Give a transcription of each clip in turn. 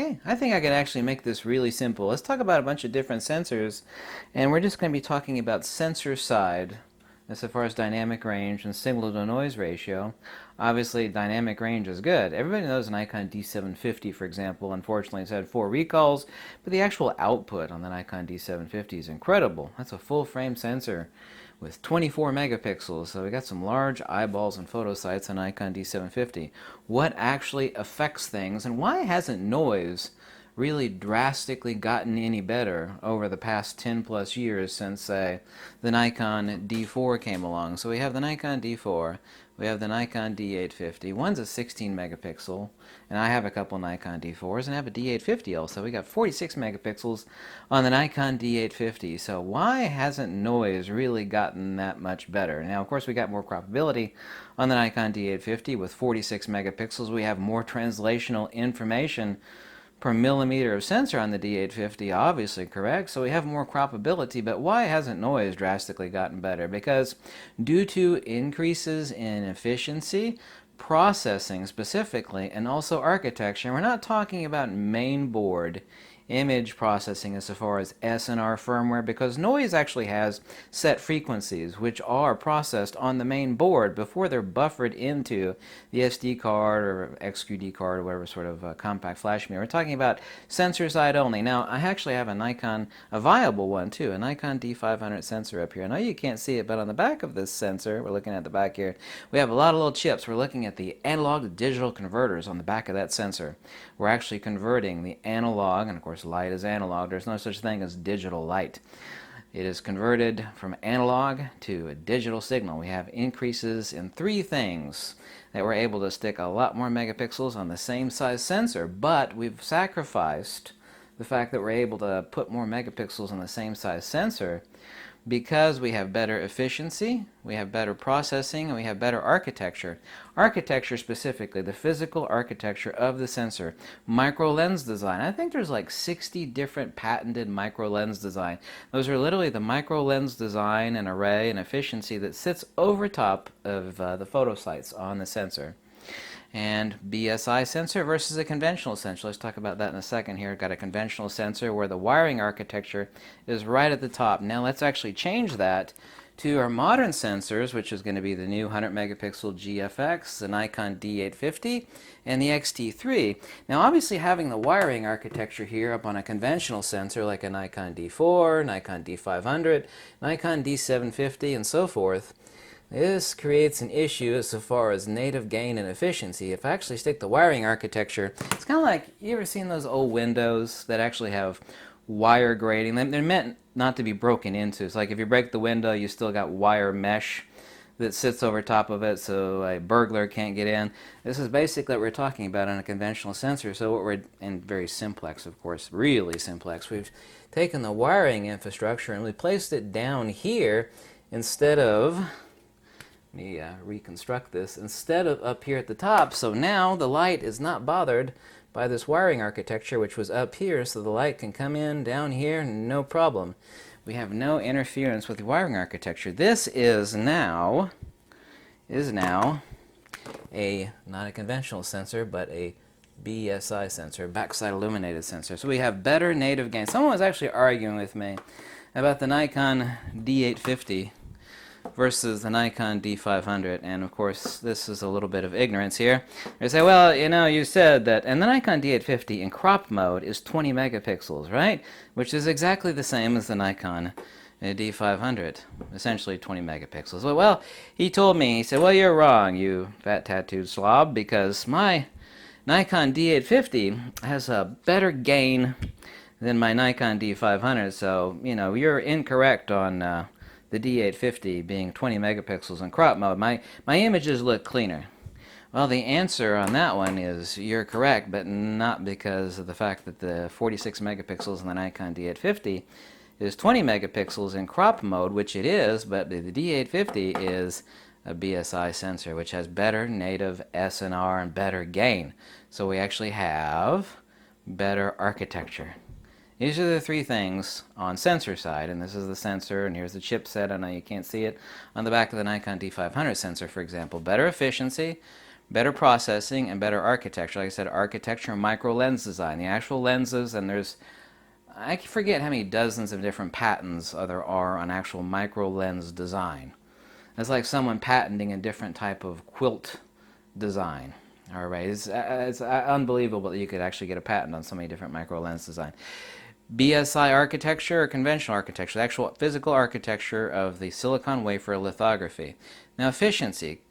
Okay, I think I could actually make this really simple. Let's talk about a bunch of different sensors, and we're just going to be talking about sensor side as far as dynamic range and signal to noise ratio. Obviously, dynamic range is good. Everybody knows an Nikon D750, for example, unfortunately has had 4 recalls, but the actual output on the Nikon D750 is incredible. That's a full frame sensor with 24 megapixels, so we got some large eyeballs and photo sites on Nikon D750. What actually affects things, and why hasn't noise really drastically gotten any better over the past 10 plus years since, say, the Nikon D4 came along? So we have the Nikon D4, we have the Nikon D850. One's a 16 megapixel, and I have a couple Nikon D4s, and I have a D850 also. We got 46 megapixels on the Nikon D850. So why hasn't noise really gotten that much better? Now, of course, we got more croppability on the Nikon D850 with 46 megapixels. We have more translational information per millimeter of sensor on the D850, obviously correct, so we have more croppability, but why hasn't noise drastically gotten better? Because due to increases in efficiency, processing specifically, and also architecture, we're not talking about main board image processing as far as SNR firmware, because noise actually has set frequencies which are processed on the main board before they're buffered into the SD card or XQD card or whatever sort of compact flash memory. We're talking about sensor side only. Now, I actually have a Nikon, a viable one too, a Nikon D500 sensor up here. I know you can't see it, but on the back of this sensor, we're looking at the back here, we have a lot of little chips. We're looking at the analog to digital converters on the back of that sensor. We're actually converting the analog, and of course light is analog. There's no such thing as digital light. It is converted from analog to a digital signal. We have increases in 3 things that we're able to stick a lot more megapixels on the same size sensor, but we've sacrificed the fact that we're able to put more megapixels on the same size sensor because we have better efficiency, we have better processing, and we have better architecture. Architecture specifically, the physical architecture of the sensor. Micro lens design. I think there's like 60 different patented micro lens design. Those are literally the micro lens design and array and efficiency that sits over top of the photo sites on the sensor. And Bsi sensor versus a conventional sensor. Let's talk about that in a second here. Got a conventional sensor where the wiring architecture is right at the top. Now let's actually change that to our modern sensors, which is going to be the new 100 megapixel GFX, the Nikon D850, and the XT3. Now obviously having the wiring architecture here up on a conventional sensor like a Nikon D4, Nikon D500, Nikon D750, and so forth, this creates an issue as far as native gain and efficiency. If I actually stick the wiring architecture, it's kind of like, you ever seen those old windows that actually have wire grating? They're meant not to be broken into. It's like if you break the window, you still got wire mesh that sits over top of it so a burglar can't get in. This is basically what we're talking about on a conventional sensor. So what we're, and very simplex of course, really simplex, we've taken the wiring infrastructure and we placed it down here instead of, let me reconstruct this, instead of up here at the top. So now the light is not bothered by this wiring architecture, which was up here, so the light can come in down here, no problem. We have no interference with the wiring architecture. This is now a, not a conventional sensor, but a Bsi sensor, backside illuminated sensor. So we have better native gain. Someone was actually arguing with me about the Nikon D850 versus the Nikon D500, and of course this is a little bit of ignorance here. They say, well, you know, you said that, and the Nikon D850 in crop mode is 20 megapixels, right? Which is exactly the same as the Nikon D500, essentially 20 megapixels. Well, he told me, he said, well, you're wrong, you fat tattooed slob, because my Nikon D850 has a better gain than my Nikon D500, so, you know, you're incorrect on the D850 being 20 megapixels in crop mode. My images look cleaner. Well, the answer on that one is you're correct, but not because of the fact that the 46 megapixels in the Nikon D850 is 20 megapixels in crop mode, which it is, but the D850 is a Bsi sensor, which has better native SNR and better gain. So we actually have better architecture. These are the 3 things on sensor side, and this is the sensor, and here's the chipset. I know you can't see it on the back of the Nikon D500 sensor, for example. Better efficiency, better processing, and better architecture. Like I said, architecture and micro lens design. The actual lenses, and there's, I forget how many dozens of different patents there are on actual micro lens design. It's like someone patenting a different type of quilt design. All right, it's unbelievable that you could actually get a patent on so many different micro lens design. Bsi architecture or conventional architecture, the actual physical architecture of the silicon wafer lithography. Now, efficiency,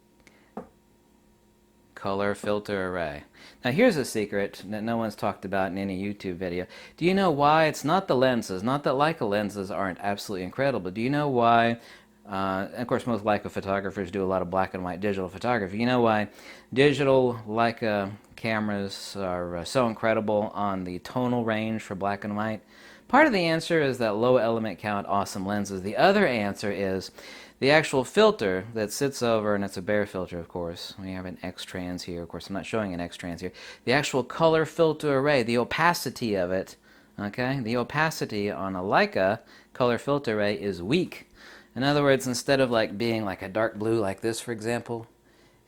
color filter array. Now, here's a secret that no one's talked about in any YouTube video. Do you know why? It's not the lenses, not that Leica lenses aren't absolutely incredible. Do you know why? Of course, most Leica photographers do a lot of black and white digital photography. You know why digital Leica cameras are so incredible on the tonal range for black and white? Part of the answer is that low element count awesome lenses. The other answer is the actual filter that sits over, and it's a bare filter, of course. We have an X-trans here. Of course, I'm not showing an X-trans here. The actual color filter array, the opacity of it, okay? The opacity on a Leica color filter array is weak. In other words, instead of like being like a dark blue like this, for example,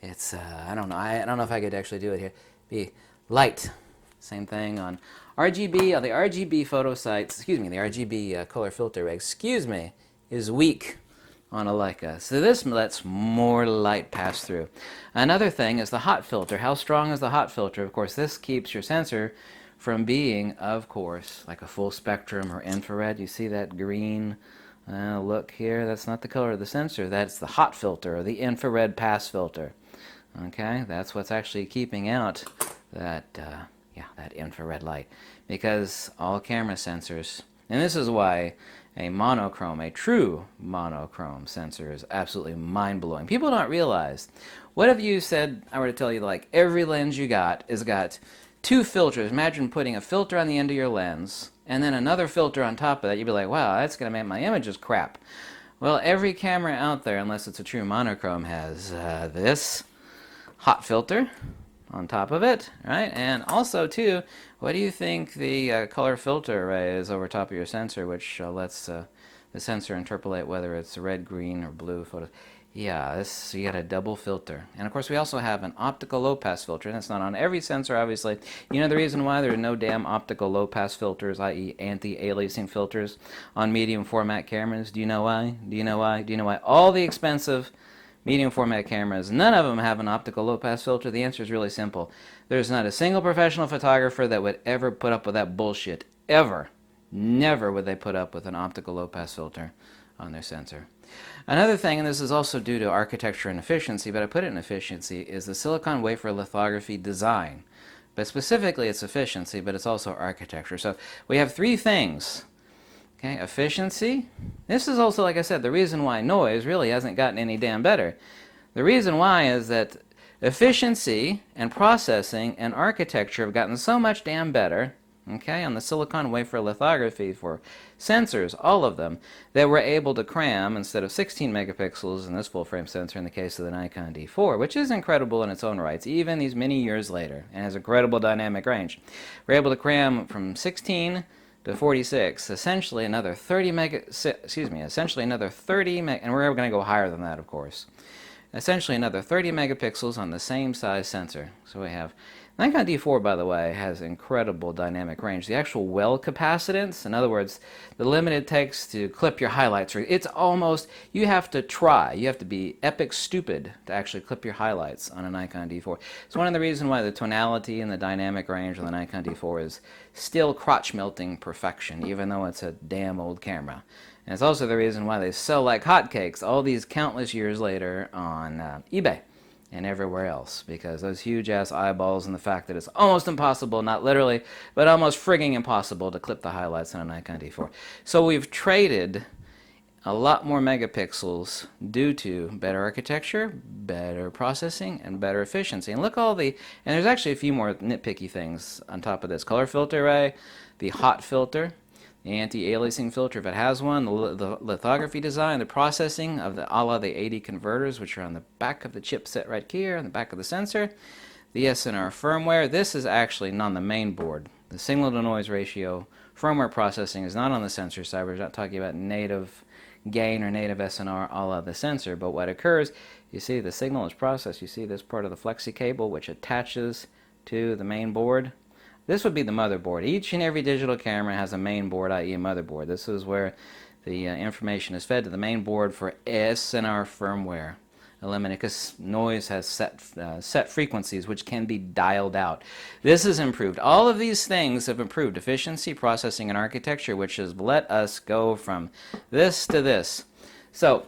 it's, I don't know if I could actually do it here, be light. Same thing on RGB, the RGB photo sites, the RGB color filter array, is weak on a Leica. So this lets more light pass through. Another thing is the hot filter. How strong is the hot filter? Of course, this keeps your sensor from being, of course, like a full spectrum or infrared. You see that green? Look here, that's not the color of the sensor. That's the hot filter or the infrared pass filter. Okay, that's what's actually keeping out that, that infrared light. Because all camera sensors, and this is why a monochrome, a true monochrome sensor is absolutely mind-blowing. People don't realize, what if you said, I were to tell you like every lens you got has got two filters. Imagine putting a filter on the end of your lens and then another filter on top of that. You'd be like, wow, that's going to make my images crap. Well, every camera out there, unless it's a true monochrome, has this hot filter on top of it, right? And also, too, what do you think the color filter array is over top of your sensor, which lets the sensor interpolate whether it's red, green, or blue photos? Yeah, you got a double filter. And of course, we also have an optical low-pass filter, and that's not on every sensor, obviously. You know the reason why there are no damn optical low-pass filters, i.e. anti-aliasing filters, on medium format cameras? Do you know why? Do you know why? Do you know why? All the expensive medium format cameras, none of them have an optical low-pass filter. The answer is really simple. There's not a single professional photographer that would ever put up with that bullshit. Ever. Never would they put up with an optical low-pass filter on their sensor. Another thing, and this is also due to architecture and efficiency, but I put it in efficiency, is the silicon wafer lithography design. But specifically it's efficiency, but it's also architecture. So we have three things. Okay, efficiency. This is also, like I said, the reason why noise really hasn't gotten any damn better. The reason why is that efficiency and processing and architecture have gotten so much damn better, okay, on the silicon wafer lithography for sensors, all of them, that we're able to cram, instead of 16 megapixels in this full-frame sensor in the case of the Nikon D4, which is incredible in its own rights, even these many years later, and has incredible dynamic range. We're able to cram from 16 to 46, essentially another 30 essentially another 30 and we're going to go higher than that, of course. Essentially another 30 megapixels on the same size sensor. So we have Nikon D4, by the way, has incredible dynamic range. The actual well capacitance, in other words, the limit it takes to clip your highlights, it's almost, you have to try. You have to be epic stupid to actually clip your highlights on a Nikon D4. It's one of the reasons why the tonality and the dynamic range on the Nikon D4 is still crotch-melting perfection, even though it's a damn old camera. And it's also the reason why they sell like hotcakes all these countless years later on eBay and everywhere else, because those huge-ass eyeballs and the fact that it's almost impossible, not literally, but almost frigging impossible to clip the highlights on a Nikon D4. So we've traded a lot more megapixels due to better architecture, better processing, and better efficiency. And look all the, and there's actually a few more nitpicky things on top of this. Color filter array, the hot filter, the anti-aliasing filter if it has one, the lithography design, the processing of the a la the 80 converters, which are on the back of the chipset right here, on the back of the sensor, the SNR firmware. This is actually not on the main board. The signal to noise ratio firmware processing is not on the sensor side. We're not talking about native gain or native SNR a la the sensor. But what occurs, you see the signal is processed. You see this part of the flexi cable which attaches to the main board. This would be the motherboard. Each and every digital camera has a main board, i.e. a motherboard. This is where the information is fed to the main board for SNR firmware. Eliminate, because noise has set frequencies which can be dialed out. This has improved. All of these things have improved efficiency, processing, and architecture, which has let us go from this to this. So,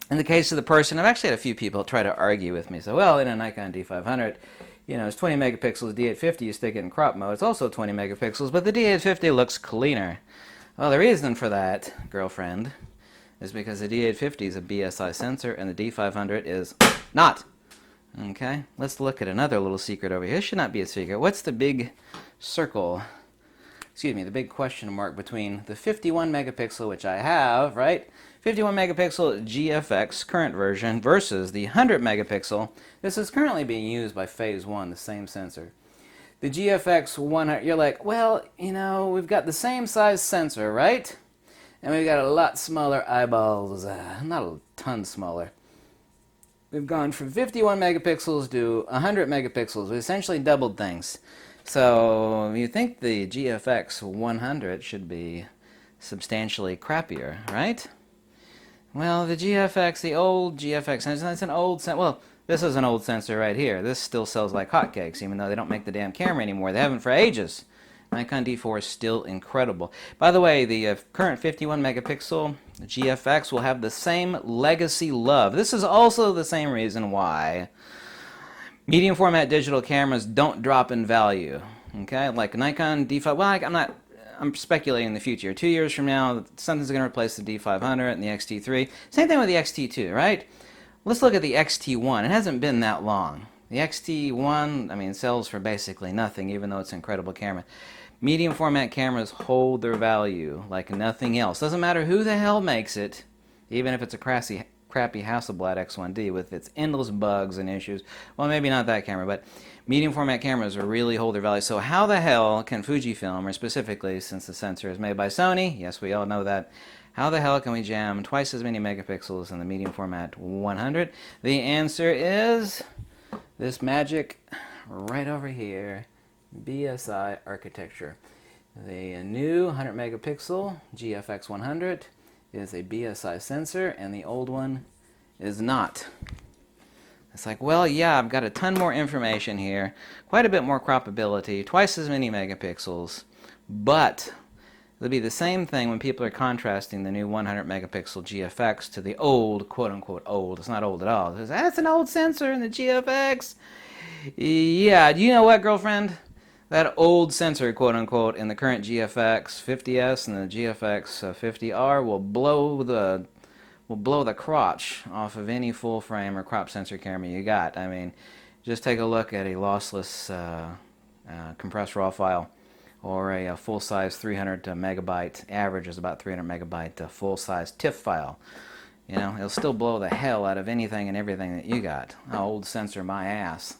in the case of the person, I've actually had a few people try to argue with me. So, well, in a Nikon D500, you know, it's 20 megapixels. D850, you stick it in crop mode. It's also 20 megapixels, but the D850 looks cleaner. Well, the reason for that, girlfriend, is because the D850 is a Bsi sensor and the D500 is not. Okay, let's look at another little secret over here. This should not be a secret. What's the big circle, excuse me, the big question mark between the 51 megapixel, which I have, right? 51 megapixel GFX current version versus the 100 megapixel. This is currently being used by Phase 1, the same sensor. The GFX 100, you're like, well, you know, we've got the same size sensor, right? And we've got a lot smaller eyeballs, not a ton smaller. We've gone from 51 megapixels to 100 megapixels. We essentially doubled things. So you think the GFX 100 should be substantially crappier, right? Well, the GFX, the old GFX sensor, that's an old sensor. Well, this is an old sensor right here. This still sells like hotcakes, even though they don't make the damn camera anymore. They haven't for ages. Nikon D4 is still incredible. By the way, the current 51 megapixel GFX will have the same legacy love. This is also the same reason why medium format digital cameras don't drop in value. Okay, like Nikon D5. Well, I'm speculating in the future. 2 years from now, something's going to replace the D500 and the XT3. Same thing with the XT2, right? Let's look at the XT1. It hasn't been that long. The XT1, I mean, sells for basically nothing, even though it's an incredible camera. Medium format cameras hold their value like nothing else. Doesn't matter who the hell makes it, even if it's a crappy Hasselblad X1D with its endless bugs and issues. Well, maybe not that camera, but medium format cameras really hold their value. So how the hell can Fujifilm, or specifically since the sensor is made by Sony, yes, we all know that, how the hell can we jam twice as many megapixels in the medium format 100? The answer is this magic right over here. BSI architecture. The new 100 megapixel GFX 100 is a BSI sensor and the old one is not. It's like, well, yeah, I've got a ton more information here, quite a bit more croppability, twice as many megapixels, but it'll be the same thing when people are contrasting the new 100 megapixel GFX to the old, quote-unquote old. It's not old at all. It's, that's an old sensor in the GFX. Yeah, do you know what, girlfriend? That old sensor, quote-unquote, in the current GFX 50S and the GFX 50R will blow the crotch off of any full frame or crop sensor camera you got. I mean, just take a look at a lossless compressed RAW file or a full-size 300 megabyte, average is about 300 megabyte full-size TIFF file. You know, it'll still blow the hell out of anything and everything that you got. Old sensor, my ass.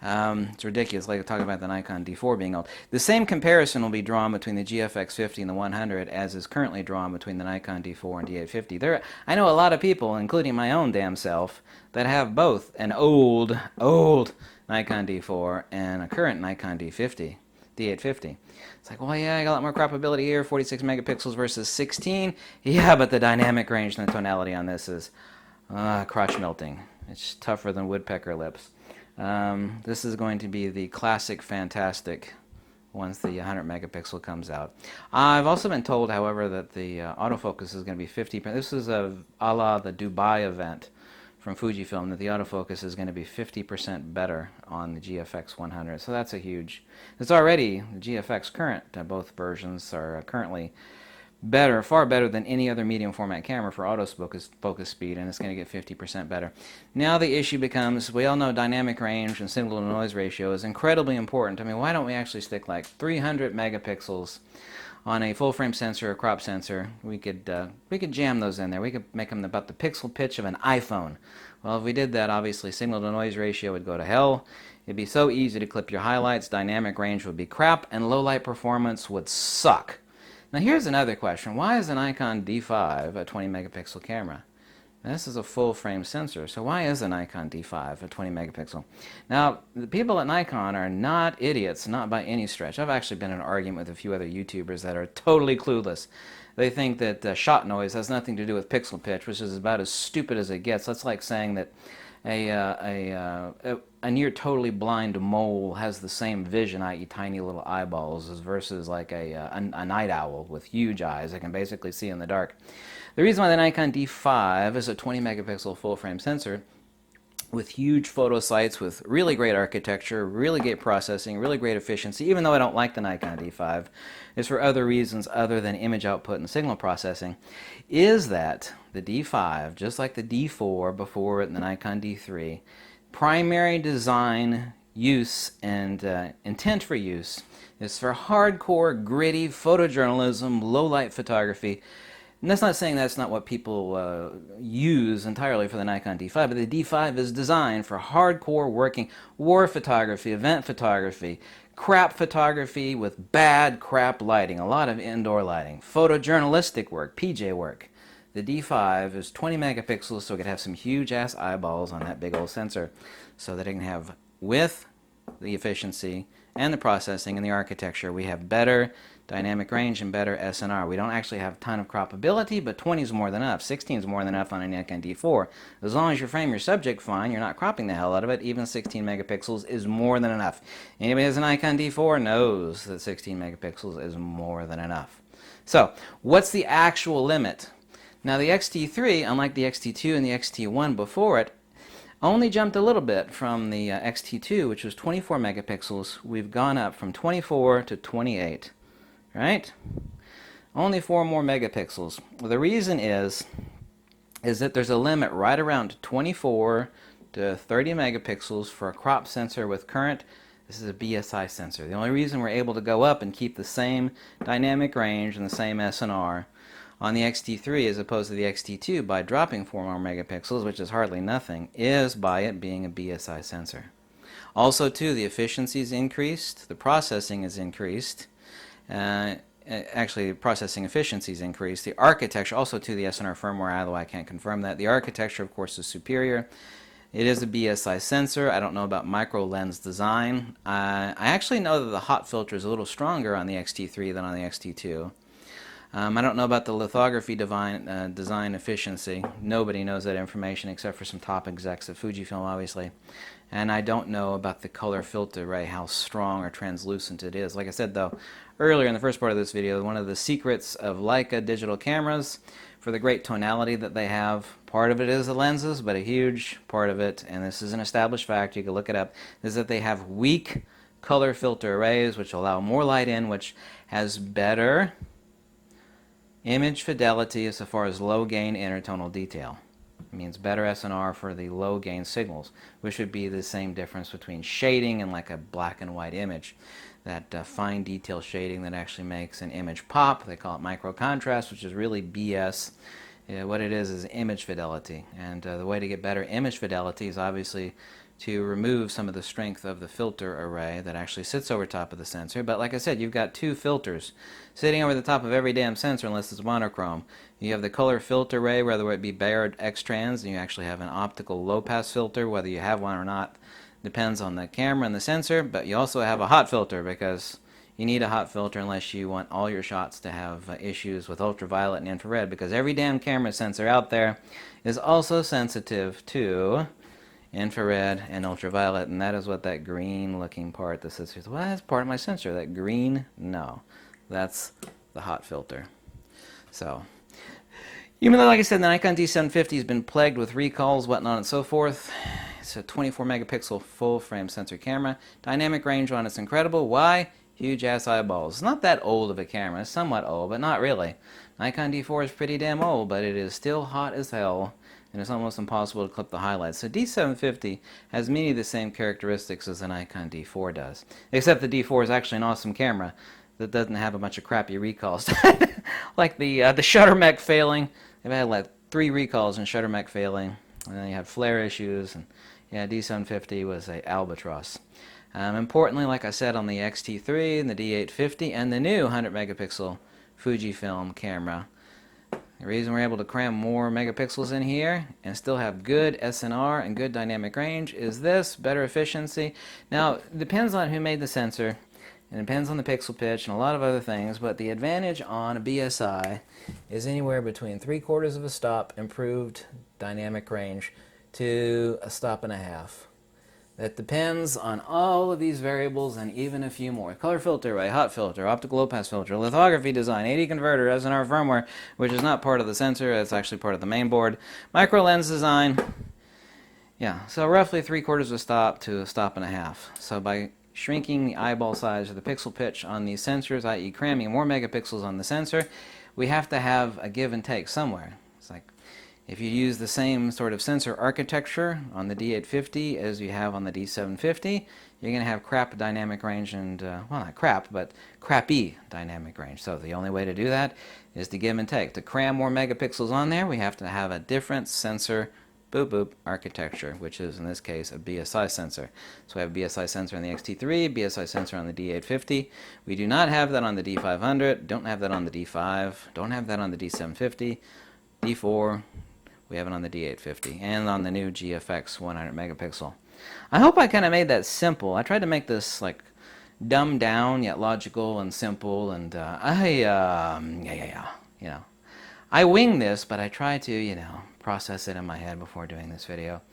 It's ridiculous, like talking about the Nikon D4 being old. The same comparison will be drawn between the GFX 50 and the 100 as is currently drawn between the Nikon D4 and D850. I know a lot of people, including my own damn self, that have both an old Nikon D4 and a current Nikon D850. It's like, well, yeah, I got a lot more croppability here, 46 megapixels versus 16. Yeah, but the dynamic range and the tonality on this is crotch melting. It's tougher than woodpecker lips. This is going to be the classic fantastic once the 100 megapixel comes out. I've also been told, however, that the autofocus is going to be 50%. This is a la the Dubai event from Fujifilm, that the autofocus is going to be 50% better on the GFX 100. So that's a huge. It's already the GFX current. Both versions are currently better, far better than any other medium format camera for focus speed, and it's going to get 50% better. Now the issue becomes, we all know dynamic range and signal to noise ratio is incredibly important. I mean, why don't we actually stick like 300 megapixels on a full frame sensor or crop sensor? We could jam those in there. We could make them about the pixel pitch of an iPhone. Well, if we did that, obviously signal to noise ratio would go to hell. It'd be so easy to clip your highlights, dynamic range would be crap, and low light performance would suck. Now here's another question. Why is the Nikon D5 a 20 megapixel camera? Now, this is a full frame sensor, so why is a Nikon D5 a 20 megapixel? Now, the people at Nikon are not idiots, not by any stretch. I've actually been in an argument with a few other YouTubers that are totally clueless. They think that shot noise has nothing to do with pixel pitch, which is about as stupid as it gets. That's like saying that a near totally blind mole has the same vision, i.e. tiny little eyeballs, as versus like a night owl with huge eyes that can basically see in the dark. The reason why the Nikon D5 is a 20 megapixel full frame sensor with huge photo sites with really great architecture, really great processing, really great efficiency, even though I don't like the Nikon D5, is for other reasons other than image output and signal processing, is that the D5, just like the D4 before it and the Nikon D3, primary design use and intent for use is for hardcore, gritty photojournalism, low-light photography. And that's not saying that's not what people use entirely for the Nikon D5, but the D5 is designed for hardcore working war photography, event photography, crap photography with bad crap lighting, a lot of indoor lighting, photojournalistic work, PJ work. The D5 is 20 megapixels, so it can have some huge ass eyeballs on that big old sensor so that it can have, with the efficiency and the processing and the architecture, we have better dynamic range and better SNR. We don't actually have a ton of croppability, but 20 is more than enough. 16 is more than enough on a Nikon D4. As long as you frame your subject fine, you're not cropping the hell out of it, even 16 megapixels is more than enough. Anybody who has a Nikon D4 knows that 16 megapixels is more than enough. So, what's the actual limit? Now the X-T3, unlike the X-T2 and the X-T1 before it, only jumped a little bit from the X-T2, which was 24 megapixels. We've gone up from 24 to 28. Right? Only 4 more megapixels. Well, the reason is that there's a limit right around 24 to 30 megapixels for a crop sensor with current. This is a Bsi sensor. The only reason we're able to go up and keep the same dynamic range and the same SNR on the X-T3 as opposed to the X-T2 by dropping 4 more megapixels, which is hardly nothing, is by it being a Bsi sensor. Also, too, the efficiency is increased, the processing is increased. Actually, processing efficiency is increased. The architecture, also to the SNR firmware, although I can't confirm that. The architecture, of course, is superior. It is a Bsi sensor. I don't know about micro lens design. I actually know that the hot filter is a little stronger on the X-T3 than on the X-T2. I don't know about the lithography design efficiency. Nobody knows that information except for some top execs at Fujifilm, obviously. And I don't know about the color filter array, how strong or translucent it is. Like I said, though, earlier in the first part of this video, one of the secrets of Leica digital cameras for the great tonality that they have, part of it is the lenses, but a huge part of it, and this is an established fact, you can look it up, is that they have weak color filter arrays which allow more light in, which has better image fidelity as far as low gain intertonal detail. It means better SNR for the low gain signals, which would be the same difference between shading and like a black and white image. That fine detail shading that actually makes an image pop. They call it micro contrast, which is really BS. What it is image fidelity. And the way to get better image fidelity is obviously to remove some of the strength of the filter array that actually sits over top of the sensor. But like I said, you've got 2 filters sitting over the top of every damn sensor unless it's monochrome. You have the color filter array, whether it be Bayer X-Trans, and you actually have an optical low-pass filter, whether you have one or not. Depends on the camera and the sensor, but you also have a hot filter because you need a hot filter unless you want all your shots to have issues with ultraviolet and infrared, because every damn camera sensor out there is also sensitive to infrared and ultraviolet, and that is what that green looking part that says, well, that's part of my sensor. That green, no, that's the hot filter. So even though, like I said, the Nikon D750 has been plagued with recalls, whatnot and so forth, it's a 24 megapixel full frame sensor camera. Dynamic range on it's incredible. Why? Huge ass eyeballs. It's not that old of a camera. It's somewhat old, but not really. Nikon D4 is pretty damn old, but it is still hot as hell, and it's almost impossible to clip the highlights. So D750 has many of the same characteristics as the Nikon D4 does, except the D4 is actually an awesome camera that doesn't have a bunch of crappy recalls. Like the shutter mech failing. They've had like 3 recalls and shutter mech failing, and then you had flare issues, and yeah, D750 was a albatross. Importantly, like I said, on the X-T3 and the D850 and the new 100 megapixel Fujifilm camera. The reason we're able to cram more megapixels in here and still have good SNR and good dynamic range is this, better efficiency. Now, it depends on who made the sensor, and it depends on the pixel pitch and a lot of other things, but the advantage on a BSI is anywhere between 3/4 of a stop improved dynamic range to a stop and a half. That depends on all of these variables and even a few more. Color filter array, hot filter, optical low pass filter, lithography design, AD converter, SNR firmware, which is not part of the sensor, it's actually part of the main board. Micro lens design, yeah, so roughly 3/4 of a stop to a stop and a half. So by shrinking the eyeball size or the pixel pitch on these sensors, i.e. cramming more megapixels on the sensor, we have to have a give and take somewhere. It's like, if you use the same sort of sensor architecture on the D850 as you have on the D750, you're going to have crap dynamic range and, well, not crap, but crappy dynamic range. So the only way to do that is to give and take. To cram more megapixels on there, we have to have a different sensor boop architecture, which is in this case a BSI sensor. So we have a BSI sensor on the XT3, BSI sensor on the D850. We do not have that on the D500, don't have that on the D5, don't have that on the D750, D4. We have it on the D850 and on the new GFX 100 megapixel. I hope I kind of made that simple. I tried to make this like dumbed down yet logical and simple, and you know, I wing this, but I try to, you know, process it in my head before doing this video.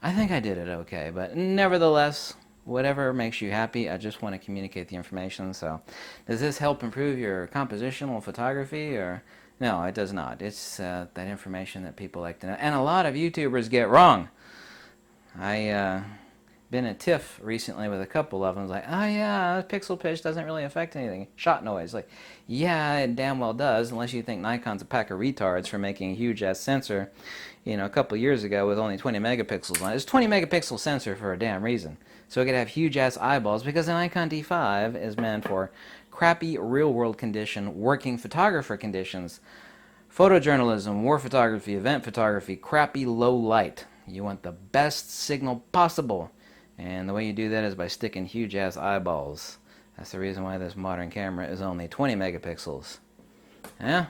I think I did it okay, but nevertheless, whatever makes you happy, I just want to communicate the information. So, does this help improve your compositional photography or? No, it does not. It's that information that people like to know. And a lot of YouTubers get wrong. I been at TIFF recently with a couple of them. Like, oh yeah, pixel pitch doesn't really affect anything. Shot noise. Like, yeah, it damn well does, unless you think Nikon's a pack of retards for making a huge-ass sensor, you know, a couple years ago with only 20 megapixels on it. It's 20 megapixel sensor for a damn reason. So it could have huge-ass eyeballs because the Nikon D5 is meant for crappy real-world condition, working photographer conditions. Photojournalism, war photography, event photography, crappy low light. You want the best signal possible. And the way you do that is by sticking huge-ass eyeballs. That's the reason why this modern camera is only 20 megapixels. Yeah?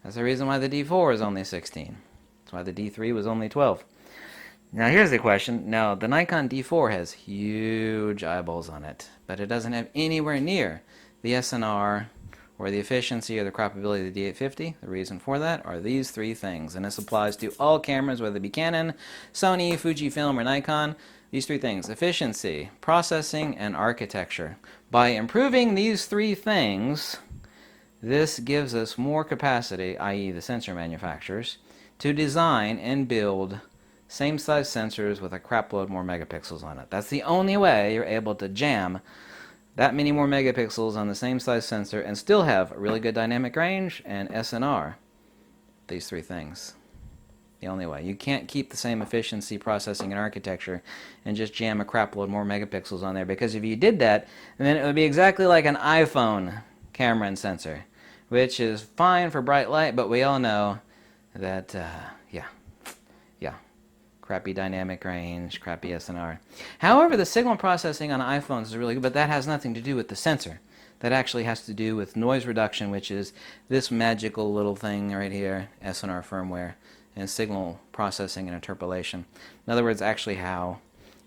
That's the reason why the D4 is only 16. That's why the D3 was only 12. Now here's the question. Now the Nikon D4 has huge eyeballs on it, but it doesn't have anywhere near the SNR or the efficiency or the croppability of the D850. The reason for that are these three things, and this applies to all cameras, whether it be Canon, Sony, Fujifilm, or Nikon. These three things: efficiency, processing, and architecture. By improving these three things, this gives us more capacity, i.e. the sensor manufacturers, to design and build same size sensors with a crapload more megapixels on it. That's the only way you're able to jam that many more megapixels on the same size sensor and still have really good dynamic range and SNR. These three things. The only way. You can't keep the same efficiency, processing, and architecture and just jam a crapload more megapixels on there, because if you did that, then it would be exactly like an iPhone camera and sensor, which is fine for bright light, but we all know that, crappy dynamic range, crappy SNR. However, the signal processing on iPhones is really good, but that has nothing to do with the sensor. That actually has to do with noise reduction, which is this magical little thing right here, SNR firmware, and signal processing and interpolation. In other words, actually how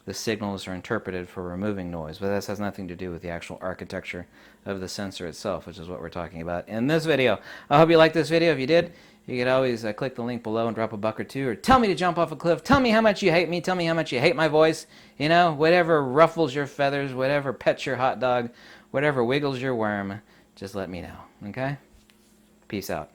the signals are interpreted for removing noise, but this has nothing to do with the actual architecture of the sensor itself, which is what we're talking about in this video. I hope you liked this video. If you did, you could always click the link below and drop a buck or two, or tell me to jump off a cliff. Tell me how much you hate me. Tell me how much you hate my voice. You know, whatever ruffles your feathers, whatever pets your hot dog, whatever wiggles your worm, just let me know, okay? Peace out.